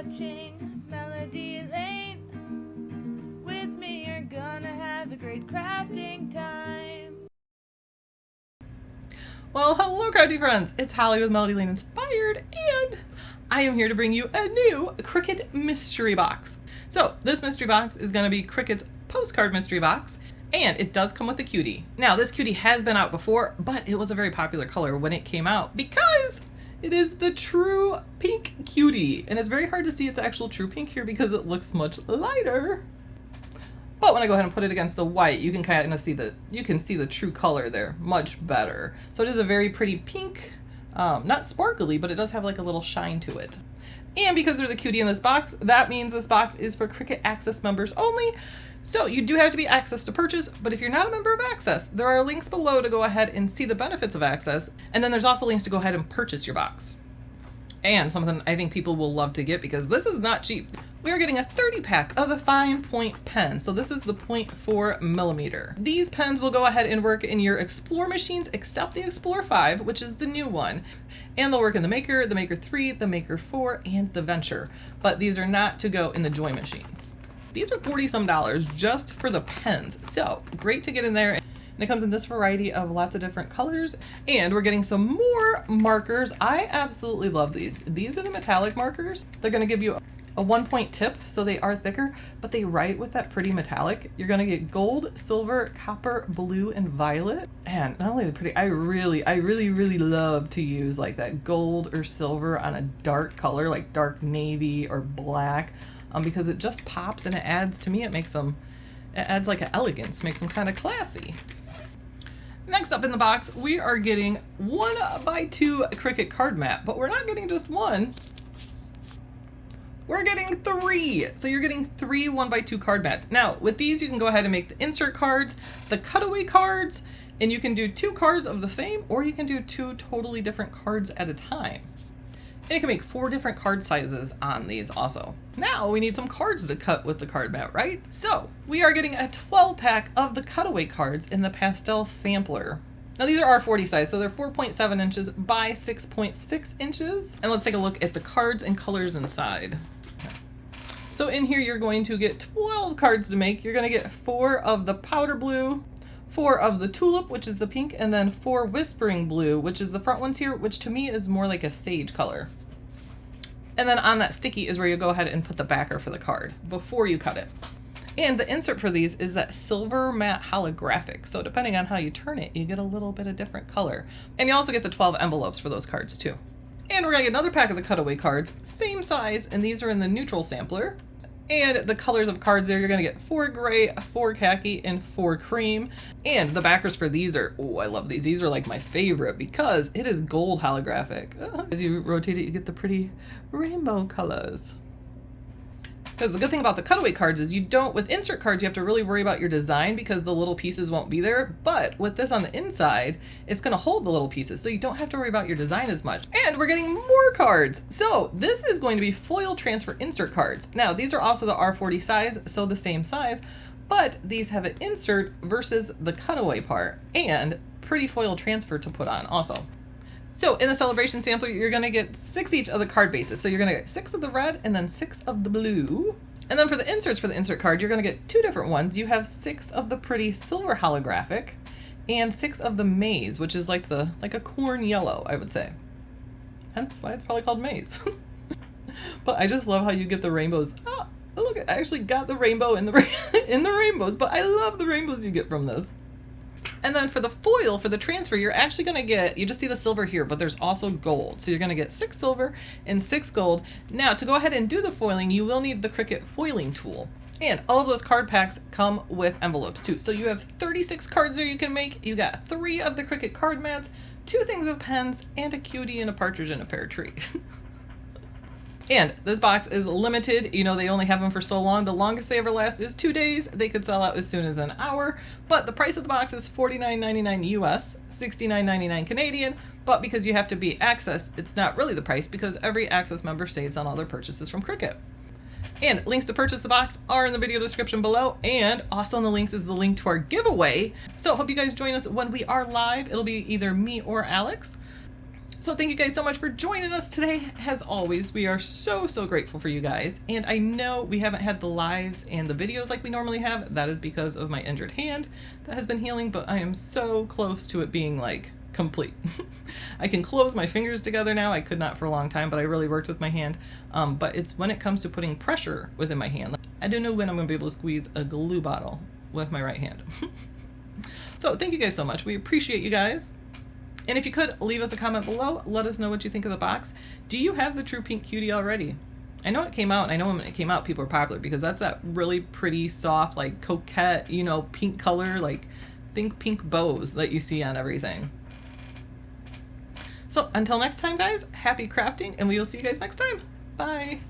watching Melody Lane. With me, you're gonna have a great crafting time. Well, hello crafty friends, it's Holly with Melody Lane Inspired, and I am here to bring you a new Cricut Mystery Box. So this mystery box is going to be Cricut's Postcard Mystery Box, and it does come with a cutie. Now this cutie has been out before, but it was a very popular color when it came out because it is the True Pink Cutie, and it's very hard to see its actual true pink here because it looks much lighter. But when I go ahead and put it against the white, you can kind of see the true color there much better. So it is a very pretty pink, not sparkly, but it does have like a little shine to it. And because there's a cutie in this box, that means this box is for Cricut Access members only. So you do have to be Access to purchase, but if you're not a member of Access, there are links below to go ahead and see the benefits of Access. And then there's also links to go ahead and purchase your box. And something I think people will love to get because this is not cheap. We are getting a 30 pack of the fine point pen. So this is the 0.4 millimeter. These pens will go ahead and work in your Explore machines except the Explore 5, which is the new one. And they'll work in the Maker 3, the Maker 4, and the Venture. But these are not to go in the Joy machines. These are $40 some just for the pens. So great to get in there. And it comes in this variety of lots of different colors. And we're getting some more markers. I absolutely love these. These are the metallic markers. They're going to give you a 1-point tip, so they are thicker, but they write with that pretty metallic. You're going to get gold, silver, copper, blue, and violet. And not only the pretty, I really love to use like that gold or silver on a dark color, like dark navy or black, because it just pops and it adds, to me, it adds like an elegance, makes them kind of classy. Next up in the box, we are getting 1x2 Cricut card mat, but we're not getting just one. We're getting 3. So you're getting 3 1x2 card mats. Now with these, you can go ahead and make the insert cards, the cutaway cards, and you can do 2 cards of the same, or you can do 2 totally different cards at a time. And you can make 4 different card sizes on these also. Now we need some cards to cut with the card mat, right? So we are getting a 12 pack of the cutaway cards in the pastel sampler. Now these are R40 size, so they're 4.7 inches by 6.6 inches. And let's take a look at the cards and colors inside. So in here, you're going to get 12 cards to make. You're going to get 4 of the powder blue, 4 of the tulip, which is the pink, and then 4 whispering blue, which is the front ones here, which to me is more like a sage color. And then on that sticky is where you go ahead and put the backer for the card before you cut it. And the insert for these is that silver matte holographic. So depending on how you turn it, you get a little bit of different color. And you also get the 12 envelopes for those cards too. And we're gonna get another pack of the cutaway cards, same size, and these are in the neutral sampler. And the colors of cards there, you're gonna get 4 gray, 4 khaki, and 4 cream. And the backers for these are, oh, I love these. These are like my favorite because it is gold holographic. As you rotate it, you get the pretty rainbow colors. Because the good thing about the cutaway cards is you don't, with insert cards, you have to really worry about your design because the little pieces won't be there. But with this on the inside, it's going to hold the little pieces, so you don't have to worry about your design as much. And we're getting more cards. So this is going to be foil transfer insert cards. Now, these are also the R40 size, so the same size, but these have an insert versus the cutaway part and pretty foil transfer to put on also. So in the celebration sampler, you're going to get 6 each of the card bases. So you're going to get 6 of the red and then 6 of the blue. And then for the inserts for the insert card, you're going to get 2 different ones. You have 6 of the pretty silver holographic and 6 of the maize, which is like a corn yellow, I would say. Hence why it's probably called maize. But I just love how you get the rainbows. Oh, look, I actually got the rainbow in the in the rainbows, but I love the rainbows you get from this. And then for the foil, for the transfer, you're actually going to get, you just see the silver here, but there's also gold. So you're going to get 6 silver and 6 gold. Now, to go ahead and do the foiling, you will need the Cricut foiling tool. And all of those card packs come with envelopes too. So you have 36 cards there you can make. You got 3 of the Cricut card mats, 2 things of pens, and a cutie and a partridge in a pear tree. And this box is limited. You know, they only have them for so long. The longest they ever last is 2 days. They could sell out as soon as an hour. But the price of the box is $49.99 US, $69.99 Canadian. But because you have to be Access, it's not really the price because every Access member saves on all their purchases from Cricut. And links to purchase the box are in the video description below. And also in the links is the link to our giveaway. So hope you guys join us when we are live. It'll be either me or Alex. So thank you guys so much for joining us today. As always, we are so grateful for you guys. And I know we haven't had the lives and the videos like we normally have. That is because of my injured hand that has been healing, but I am so close to it being like complete. I can close my fingers together now. I could not for a long time, but I really worked with my hand. But it's when it comes to putting pressure within my hand. I don't know when I'm gonna be able to squeeze a glue bottle with my right hand. So thank you guys so much. We appreciate you guys. And if you could, leave us a comment below. Let us know what you think of the box. Do you have the True Pink Cutie already? I know it came out, and I know when it came out, people were popular because that's that really pretty, soft, like coquette, you know, pink color, like think pink bows that you see on everything. So until next time, guys, happy crafting, and we will see you guys next time. Bye.